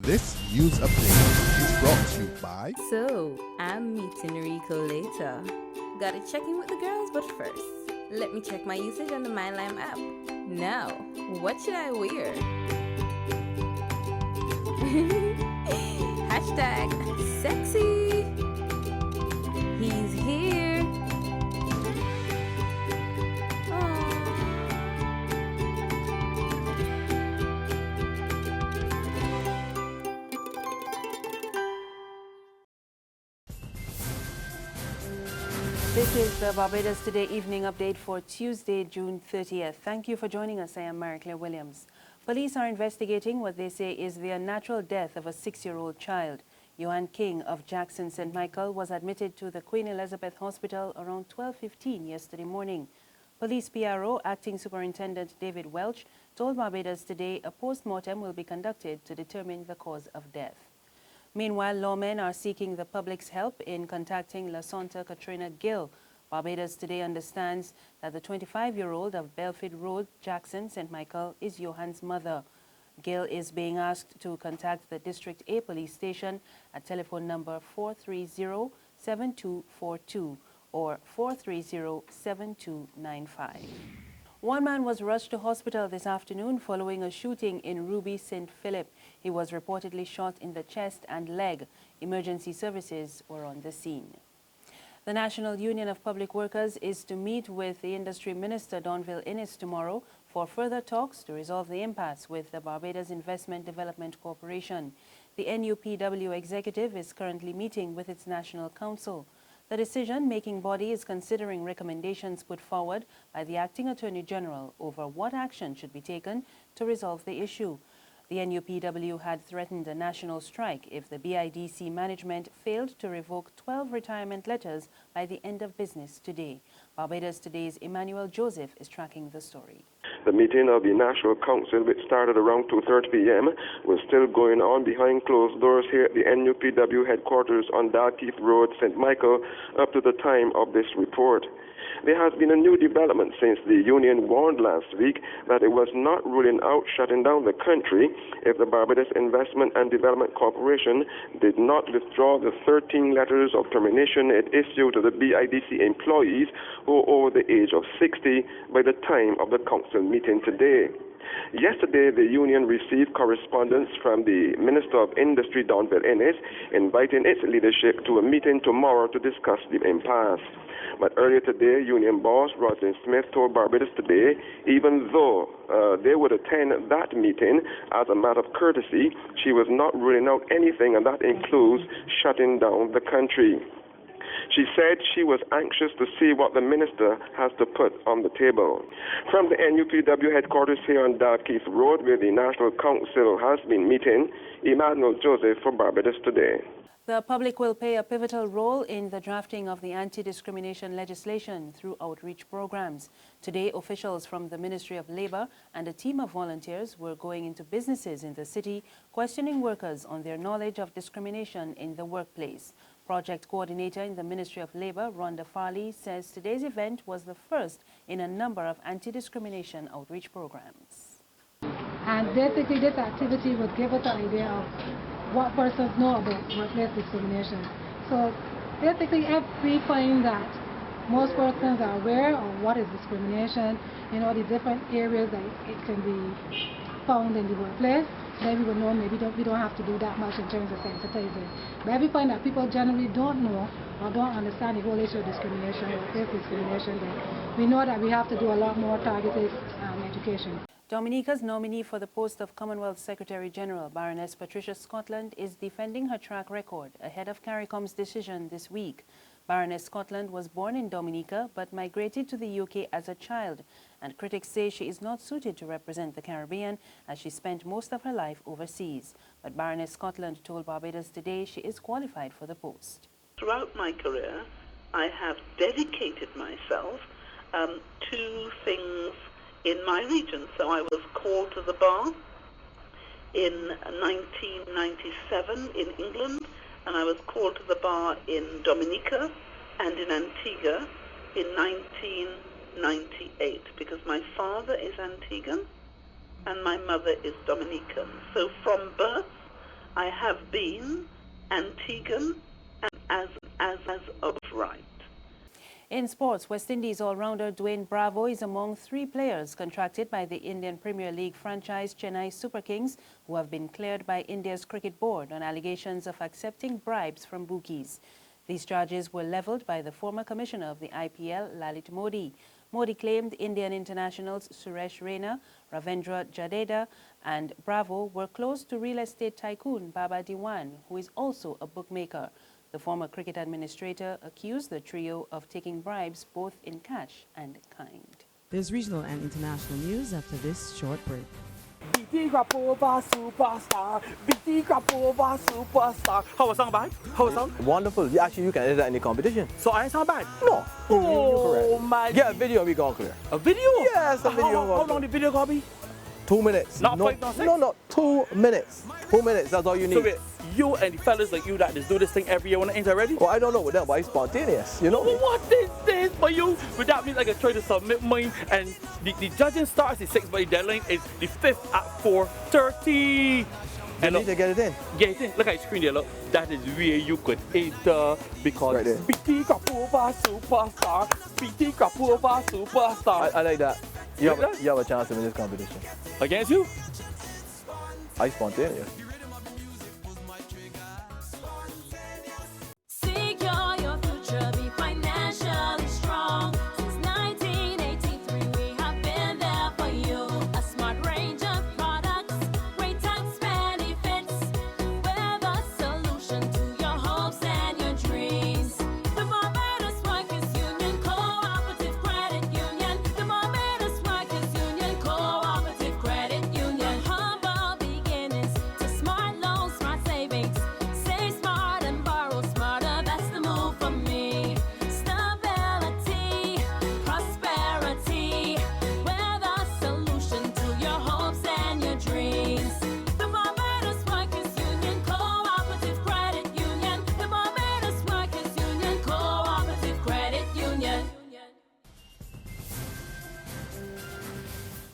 This news update is brought to you by... So, I'm meeting Rico later. Gotta check in with the girls, but first, let me check my usage on the MyLime app. Now, what should I wear? Hashtag sexy. He's here. This is the Barbados Today evening update for Tuesday, June 30th. Thank you for joining us. I am Mary-Claire Williams. Police are investigating what they say is the unnatural death of a 6-year-old child. Johan King of Jackson St. Michael was admitted to the Queen Elizabeth Hospital around 12:15 yesterday morning. Police PRO Acting Superintendent David Welch told Barbados Today a post-mortem will be conducted to determine the cause of death. Meanwhile, lawmen are seeking the public's help in contacting La Santa Katrina Gill. Barbados Today understands that the 25-year-old of Belfield Road, Jackson, St. Michael, is Johan's mother. Gill is being asked to contact the District A police station at telephone number 430-7242 or 430-7295. One man was rushed to hospital this afternoon following a shooting in Ruby St. Philip. He was reportedly shot in the chest and leg. Emergency services were on the scene. The National Union of Public Workers is to meet with the Industry Minister Donville Inniss tomorrow for further talks to resolve the impasse with the Barbados Investment Development Corporation. The NUPW executive is currently meeting with its National Council. The decision-making body is considering recommendations put forward by the Acting Attorney General over what action should be taken to resolve the issue. The NUPW had threatened a national strike if the BIDC management failed to revoke 12 retirement letters by the end of business today. Barbados Today's Emmanuel Joseph is tracking the story. The meeting of the National Council, which started around 2:30 p.m., was still going on behind closed doors here at the NUPW headquarters on Dalkeith Road, St. Michael, up to the time of this report. There has been a new development since the union warned last week that it was not ruling out shutting down the country if the Barbados Investment and Development Corporation did not withdraw the 13 letters of termination it issued to the BIDC employees who are over the age of 60 by the time of the council meeting today. Yesterday, the union received correspondence from the Minister of Industry, Donville Inniss, inviting its leadership to a meeting tomorrow to discuss the impasse. But earlier today, union boss Roslyn Smith told Barbados Today, even though they would attend that meeting as a matter of courtesy, she was not ruling out anything, and that includes shutting down the country. She said she was anxious to see what the minister has to put on the table. From the NUPW headquarters here on Dalkeith Road, where the National Council has been meeting, Emmanuel Joseph for Barbados Today. The public will play a pivotal role in the drafting of the anti-discrimination legislation through outreach programs. Today, officials from the Ministry of Labour and a team of volunteers were going into businesses in the city, questioning workers on their knowledge of discrimination in the workplace. Project coordinator in the Ministry of Labour, Rhonda Farley, says today's event was the first in a number of anti-discrimination outreach programs. And basically this activity would give us an idea of what persons know about workplace discrimination. So basically if we find that most persons are aware of what is discrimination, the different areas that it can be found in the workplace, then we will know maybe we don't have to do that much in terms of sensitizing. But if we find that people generally don't know or don't understand the whole issue of discrimination, workplace discrimination, then we know that we have to do a lot more targeted education. Dominica's nominee for the post of Commonwealth Secretary General, Baroness Patricia Scotland, is defending her track record ahead of CARICOM's decision this week. Baroness Scotland was born in Dominica but migrated to the UK as a child, and critics say she is not suited to represent the Caribbean as she spent most of her life overseas. But Baroness Scotland told Barbados Today she is qualified for the post. Throughout my career, I have dedicated myself to things in my region. So I was called to the bar in 1997 in England, and I was called to the bar in Dominica and in Antigua in 1998 because my father is Antiguan and my mother is Dominican. So from birth, I I have been Antiguan and as of right. In sports, West Indies all-rounder Dwayne Bravo is among 3 players contracted by the Indian Premier League franchise Chennai Super Kings who have been cleared by India's cricket board on allegations of accepting bribes from bookies. These charges were levelled by the former commissioner of the IPL, Lalit Modi. Modi claimed Indian internationals Suresh Raina, Ravindra Jadeja and Bravo were close to real estate tycoon Baba Diwan, who is also a bookmaker. The former cricket administrator accused the trio of taking bribes both in cash and kind. There's regional and international news after this short break. BT Krapova Superstar, BT Krapova Superstar. How was sound bad? How was sound? Wonderful. Actually, you can edit that in the competition. So I sound bad? No. Oh my. Get a video and we gone clear. A video? Yes, a video. How long the video gonna be? 2 minutes. Not no, 5, not 6? No, 2 minutes. 2 minutes, that's all you need. So wait, you and the fellas like you that just do this thing every year when the ain't already? Well, I don't know with them, but it's spontaneous, you know? Well, what is this for you? Would that mean I can try to submit mine and the judging starts at 6, but the deadline is the 5th at 4:30. You need to get it in. Get it in. Look at the screen there, look. That is where you could enter because Right there. BT Krapova Superstar, BT Krapova Superstar. I like that. You like that? have a chance to win this competition. Against you? I spontaneous. Secure your future, be financially strong. Since 1983, we have been there for you. A smart range of products, great tax benefits. We're the solution to your hopes and your dreams. The Barbados Workers Union Cooperative Credit Union. The Barbados Workers Union Cooperative Credit Union. Humble beginnings to smart loans, smart savings. Save smart and borrow smarter, that's the move for me. Stability, prosperity, we're the solution to your hopes and your dreams. The Barbados Workers Union Cooperative Credit Union. The Barbados Workers Union Cooperative Credit Union.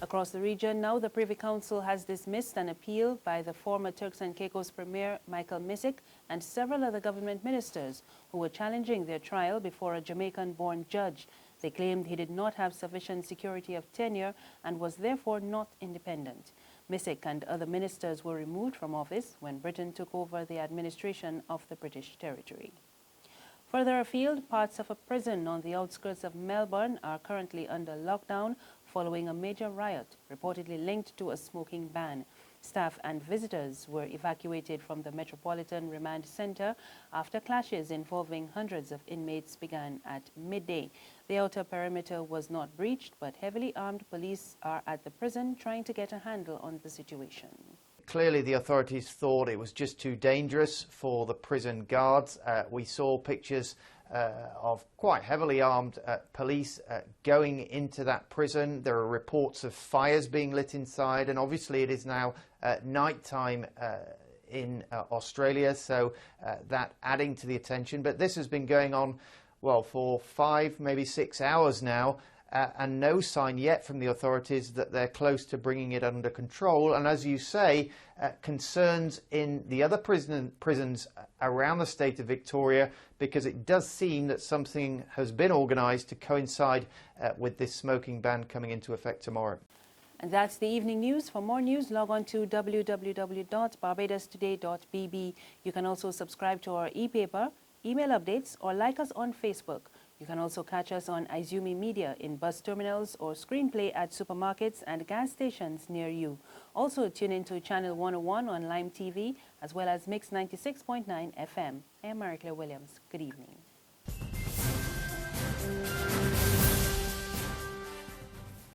Across the region now, the Privy Council has dismissed an appeal by the former Turks and Caicos Premier Michael Misick and several other government ministers who were challenging their trial before a Jamaican-born judge. They claimed he did not have sufficient security of tenure and was therefore not independent. Misick and other ministers were removed from office when Britain took over the administration of the British territory. Further afield, parts of a prison on the outskirts of Melbourne are currently under lockdown following a major riot, reportedly linked to a smoking ban. Staff and visitors were evacuated from the Metropolitan Remand Centre after clashes involving hundreds of inmates began at midday. The outer perimeter was not breached, but heavily armed police are at the prison trying to get a handle on the situation. Clearly, the authorities thought it was just too dangerous for the prison guards. We saw pictures of quite heavily armed police going into that prison. There are reports of fires being lit inside, and obviously it is now night time in Australia, so that adding to the attention. But this has been going on, well, for 5, maybe 6 hours now. And no sign yet from the authorities that they're close to bringing it under control. And as you say, concerns in the other prisons around the state of Victoria, because it does seem that something has been organised to coincide with this smoking ban coming into effect tomorrow. And that's the evening news. For more news, log on to www.barbadostoday.bb. You can also subscribe to our e-paper, email updates, or like us on Facebook. You can also catch us on Izumi Media in bus terminals or screenplay at supermarkets and gas stations near you. Also tune in to Channel 101 on Lime TV as well as Mix 96.9 FM. I am Mary Claire Williams. Good evening.